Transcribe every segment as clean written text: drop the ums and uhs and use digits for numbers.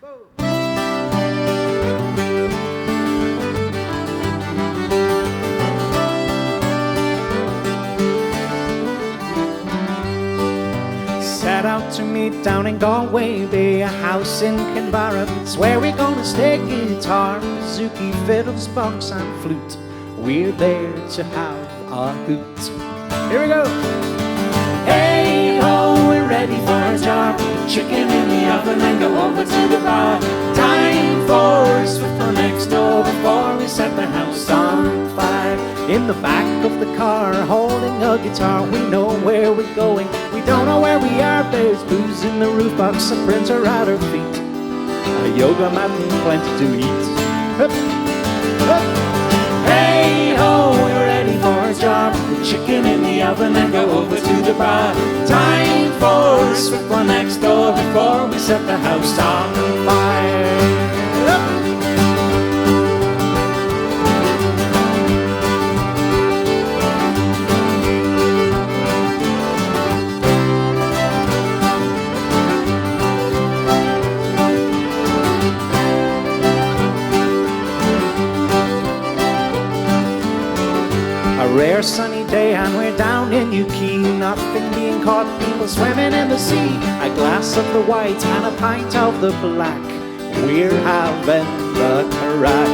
Set out to meet down in Galway Bay, a house in Kinvara. It's where we're gonna stay. Guitar, bouzouki, fiddles, box and flute. We're there to have a hoot. Here we go. Hey ho, we're ready for a job. Chicken in the oven and go over to the bar. Time for a swift one next door before we set the house on fire. In the back of the car, holding a guitar, we know where we're going. We don't know where we are. There's booze in the roof box, a printer at our feet, a yoga mat and plenty to eat. Hup, hup. Hey ho, we're ready for a job. The chicken in the oven and go over to the bar. Time for a swift one next door before we set the house on fire. Hup. Rare sunny day and we're down in Yuki. Nothing being caught, people swimming in the sea. A glass of the white and a pint of the black. We're having the crack.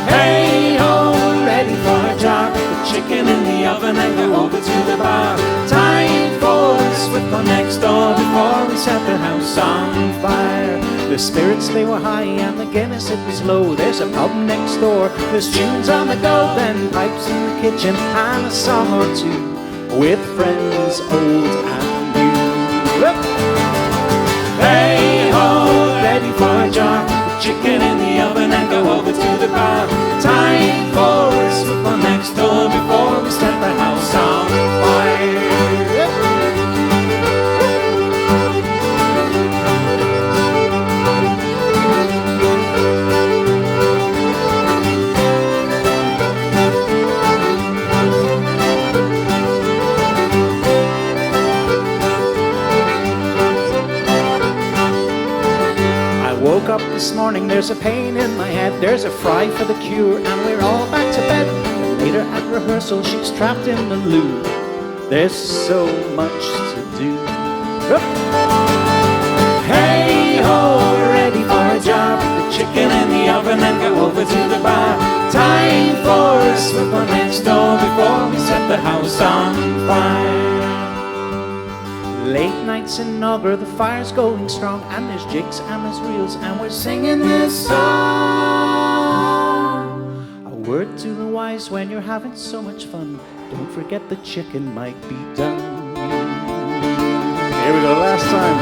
Hey ho, ready for a job. The chicken in the oven and go over to the bar. Time for a swift one next door before we set the house on fire. The spirits, they were high and the Guinness, it was low. There's a pub next door, there's tunes on the go. Then pipes in the kitchen and a song or two with friends old and new. Look. Hey ho, ready for a job. The chicken in the oven and go over to the bar. Time for a swift one next door before we set the house on fire. Woke up this morning, there's a pain in my head. There's a fry for the cure and we're all back to bed. And later at rehearsal, she's trapped in the loo. There's so much to do. Hey ho, we're ready for a job. The chicken in the oven and go over to the bar. Time for a swift one next door before we set the house on fire. Late nights in Nogger, the fire's going strong, and there's jigs and there's reels, and we're singing this song. A word to the wise when you're having so much fun, don't forget the chicken might be done. Here we go, last time.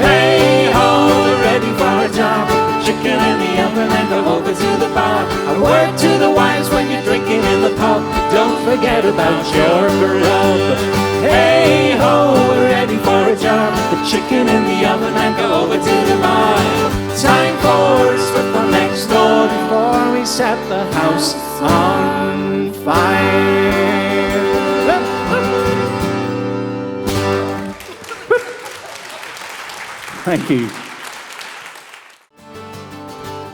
Hey ho, we're ready for a job. Chicken in the oven and go over to the bar. A word to the wise when you're drinking in the pub, don't forget about your grub. Hey ho, we're ready for a job. The chicken in the oven and go over to the bar. Time for a swift one next door before we set the house on fire. Thank you.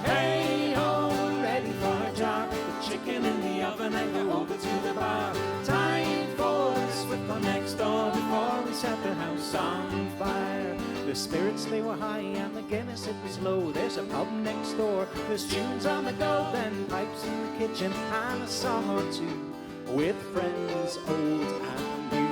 Hey ho, we're ready for a job. The chicken in the oven and go over to the bar. Time for a swift one next door before we set the house on fire. The spirits, they were high and the Guinness, it was low. There's a pub next door, there's tunes on the go. Then pipes in the kitchen and a song or two with friends old and new.